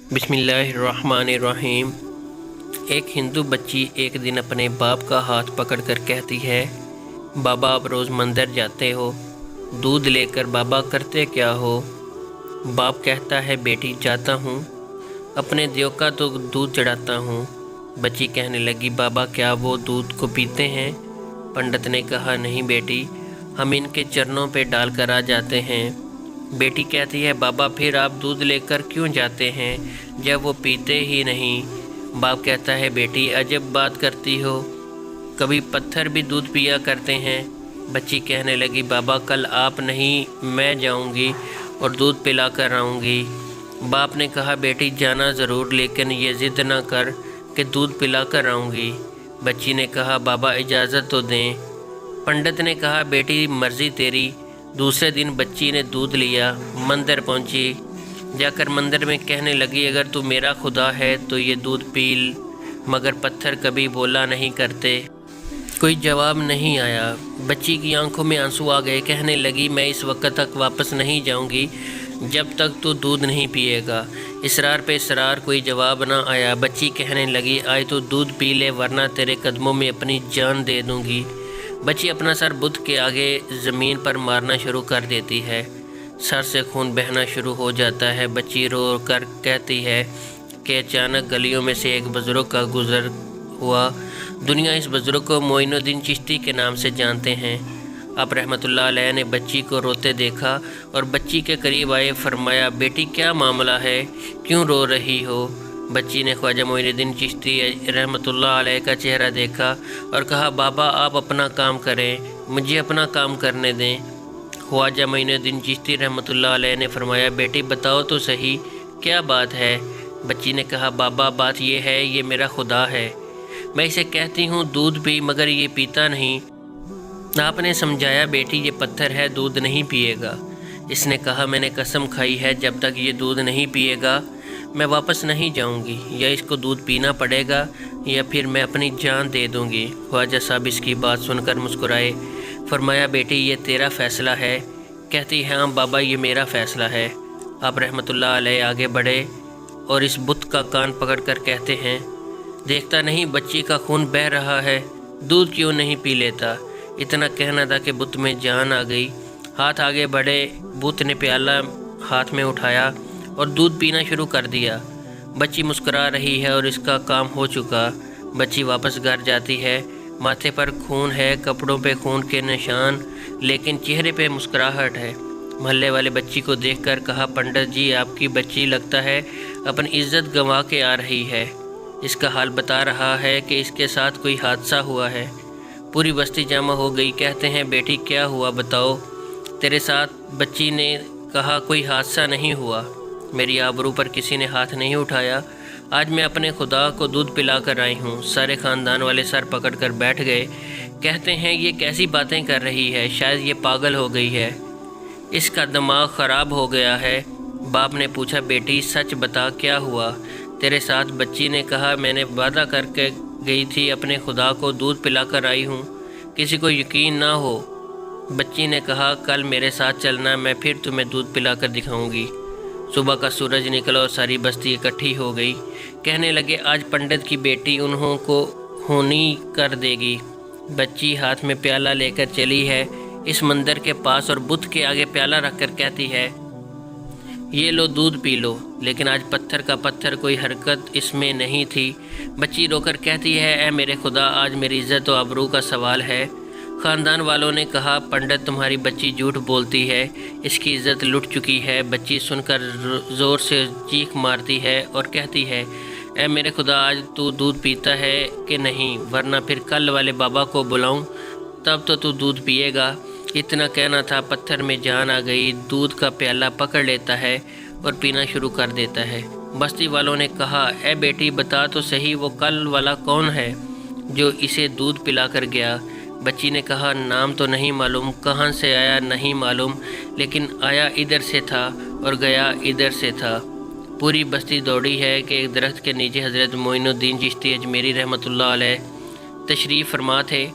बिस्मिल्लाहिर्रहमानिर्रहीम। एक हिंदू बच्ची एक दिन अपने बाप का हाथ पकड़कर कहती है, बाबा आप रोज़ मंदिर जाते हो, दूध लेकर बाबा करते क्या हो? बाप कहता है, बेटी जाता हूँ, अपने देव का तो दूध चढ़ाता हूँ। बच्ची कहने लगी, बाबा क्या वो दूध को पीते हैं? पंडित ने कहा, नहीं बेटी, हम इनके चरणों पे डालकर आ जाते हैं। बेटी कहती है, बाबा फिर आप दूध लेकर क्यों जाते हैं जब वो पीते ही नहीं? बाप कहता है, बेटी अजब बात करती हो, कभी पत्थर भी दूध पिया करते हैं। बच्ची कहने लगी, बाबा कल आप नहीं मैं जाऊंगी और दूध पिला कर आऊँगी। बाप ने कहा, बेटी जाना ज़रूर, लेकिन ये ज़िद ना कर कि दूध पिला कर आऊँगी। बच्ची ने कहा, बाबा इजाज़त तो दें। पंडित ने कहा, बेटी मर्ज़ी तेरी। दूसरे दिन बच्ची ने दूध लिया, मंदिर पहुंची। जाकर मंदिर में कहने लगी, अगर तू मेरा खुदा है तो ये दूध पी। मगर पत्थर कभी बोला नहीं करते। कोई जवाब नहीं आया। बच्ची की आंखों में आंसू आ गए। कहने लगी, मैं इस वक्त तक वापस नहीं जाऊंगी जब तक तू दूध नहीं पिएगा। इसरार पे इसरार, कोई जवाब ना आया। बच्ची कहने लगी, आज तो दूध पी ले वरना तेरे कदमों में अपनी जान दे दूंगी। बच्ची अपना सर बुत के आगे ज़मीन पर मारना शुरू कर देती है। सर से खून बहना शुरू हो जाता है। बच्ची रो कर कहती है कि अचानक गलियों में से एक बुज़ुर्ग का गुज़र हुआ। दुनिया इस बुज़ुर्ग को मोइनुद्दीन चिश्ती के नाम से जानते हैं। अब रहमतुल्लाह अलैह ने बच्ची को रोते देखा और बच्ची के करीब आए। फरमाया, बेटी क्या मामला है, क्यों रो रही हो? बच्ची ने ख्वाजा मोइनुद्दीन चिश्ती रहमतुल्लाह अलैह का चेहरा देखा और कहा, बाबा आप अपना काम करें, मुझे अपना काम करने दें। ख्वाजा मोइनुद्दीन चिश्ती रहमतुल्लाह अलैह ने फरमाया, बेटी बताओ तो सही क्या बात है? बच्ची ने कहा, बाबा बात ये है, ये मेरा खुदा है, मैं इसे कहती हूँ दूध पी मगर ये पीता नहीं। आपने समझाया बेटी ये पत्थर है, दूध नहीं पिएगा। इसने कहा, मैंने कसम खाई है जब तक ये दूध नहीं पिएगा मैं वापस नहीं जाऊंगी, या इसको दूध पीना पड़ेगा या फिर मैं अपनी जान दे दूंगी। ख्वाजा साहब इसकी बात सुनकर मुस्कुराए। फरमाया, बेटी ये तेरा फ़ैसला है? कहती है, हाँ बाबा ये मेरा फ़ैसला है। आप रहमतुल्लाह अलैह आगे बढ़े और इस बुत का कान पकड़कर कहते हैं, देखता नहीं बच्ची का खून बह रहा है, दूध क्यों नहीं पी लेता? इतना कहना था कि बुत में जान आ गई। हाथ आगे बढ़े, बुत ने प्याला हाथ में उठाया और दूध पीना शुरू कर दिया। बच्ची मुस्कुरा रही है और इसका काम हो चुका। बच्ची वापस घर जाती है। माथे पर खून है, कपड़ों पे खून के निशान, लेकिन चेहरे पे मुस्कुराहट है। मोहल्ले वाले बच्ची को देखकर कहा, पंडित जी आपकी बच्ची लगता है अपनी इज्जत गंवा के आ रही है। इसका हाल बता रहा है कि इसके साथ कोई हादसा हुआ है। पूरी बस्ती जमा हो गई। कहते हैं, बेटी क्या हुआ बताओ तेरे साथ? बच्ची ने कहा, कोई हादसा नहीं हुआ, मेरी आबरू पर किसी ने हाथ नहीं उठाया। आज मैं अपने खुदा को दूध पिला कर आई हूँ। सारे ख़ानदान वाले सर पकड़ कर बैठ गए। कहते हैं, ये कैसी बातें कर रही है, शायद ये पागल हो गई है, इसका दिमाग ख़राब हो गया है। बाप ने पूछा, बेटी सच बता क्या हुआ तेरे साथ? बच्ची ने कहा, मैंने वादा करके गई थी अपने खुदा को दूध पिला कर आई हूँ, किसी को यकीन ना हो। बच्ची ने कहा, कल मेरे साथ चलना, मैं फिर तुम्हें दूध पिला कर दिखाऊँगी। सुबह का सूरज निकला और सारी बस्ती इकट्ठी हो गई। कहने लगे, आज पंडित की बेटी उन्हों को होनी कर देगी। बच्ची हाथ में प्याला लेकर चली है इस मंदिर के पास और बुत के आगे प्याला रखकर कहती है, ये लो दूध पी लो। लेकिन आज पत्थर का पत्थर, कोई हरकत इसमें नहीं थी। बच्ची रोकर कहती है, ऐ मेरे खुदा आज मेरी इज़्ज़त और आबरू का सवाल है। ख़ानदान वालों ने कहा, पंडित तुम्हारी बच्ची झूठ बोलती है, इसकी इज़्ज़त लुट चुकी है। बच्ची सुनकर ज़ोर से चीख मारती है और कहती है, ऐ मेरे खुदा आज तू दूध पीता है कि नहीं, वरना फिर कल वाले बाबा को बुलाऊं, तब तो तू दूध पिएगा। इतना कहना था, पत्थर में जान आ गई। दूध का प्याला पकड़ लेता है और पीना शुरू कर देता है। बस्ती वालों ने कहा, ऐ बेटी बता तो सही, वो कल वाला कौन है जो इसे दूध पिला कर गया? बच्ची ने कहा, नाम तो नहीं मालूम, कहाँ से आया नहीं मालूम, लेकिन आया इधर से था और गया इधर से था। पूरी बस्ती दौड़ी है कि एक दरख्त के नीचे हज़रत मोइनुद्दीन चिश्ती अजमेरी रहमतुल्लाह अलैह तशरीफ़ फरमा थे।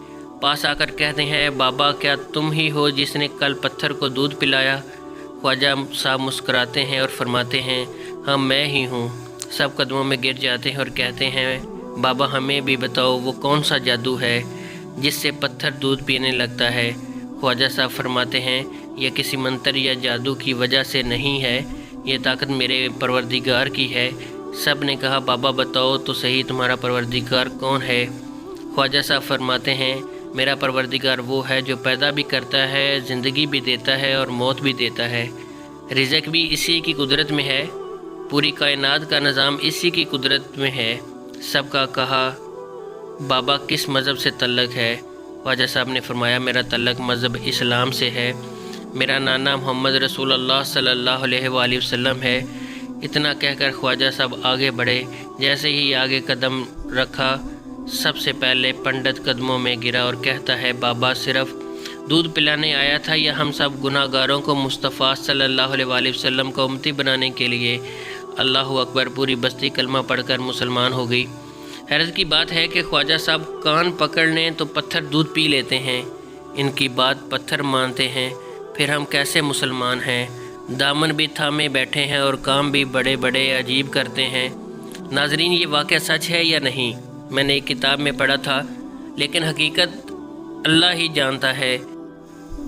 पास आकर कहते हैं, बाबा क्या तुम ही हो जिसने कल पत्थर को दूध पिलाया? ख्वाजा साहब मुस्कुराते हैं और फरमाते हैं, हाँ मैं ही हूँ। सब कदमों में गिर जाते हैं और कहते हैं, बाबा हमें भी बताओ वो कौन सा जादू है जिससे पत्थर दूध पीने लगता है। ख्वाजा साहब फरमाते हैं, यह किसी मंत्र या जादू की वजह से नहीं है, ये ताकत मेरे परवरदिगार की है। सब ने कहा, बाबा बताओ तो सही तुम्हारा परवरदिगार कौन है। ख्वाजा साहब फरमाते हैं, मेरा परवरदिगार वो है जो पैदा भी करता है, ज़िंदगी भी देता है और मौत भी देता है। रिज़्क भी इसी की कुदरत में है, पूरी कायनात का निज़ाम इसी की कुदरत में है। सबका कहा, बाबा किस मज़हब से तल्लक है। ख्वाजा साहब ने फरमाया, मेरा तल्लक मज़हब इस्लाम से है। मेरा नाना मोहम्मद रसूलुल्लाह सल्लल्लाहु अलैहि वसल्लम है। इतना कहकर ख्वाजा साहब आगे बढ़े। जैसे ही आगे कदम रखा, सबसे पहले पंडित कदमों में गिरा और कहता है, बाबा सिर्फ दूध पिलाने आया था या हम सब गुनाहगारों को मुस्तफ़ा सल्लल्लाहु अलैहि वसल्लम को उम्मती बनाने के लिए। अल्लाहु अकबर। पूरी बस्ती कलमा पढ़कर मुसलमान हो गई। हैरत की बात है कि ख्वाजा साहब कान पकड़ लें तो पत्थर दूध पी लेते हैं, इनकी बात पत्थर मानते हैं, फिर हम कैसे मुसलमान हैं। दामन भी थामे बैठे हैं और काम भी बड़े बड़े अजीब करते हैं। नाजरीन, ये वाक़या सच है या नहीं, मैंने एक किताब में पढ़ा था, लेकिन हकीकत अल्लाह ही जानता है।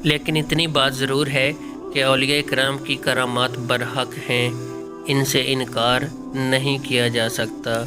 लेकिन इतनी बात ज़रूर है कि औलिया किराम की करामात बरहक हैं, इनसे इनकार नहीं किया जा सकता।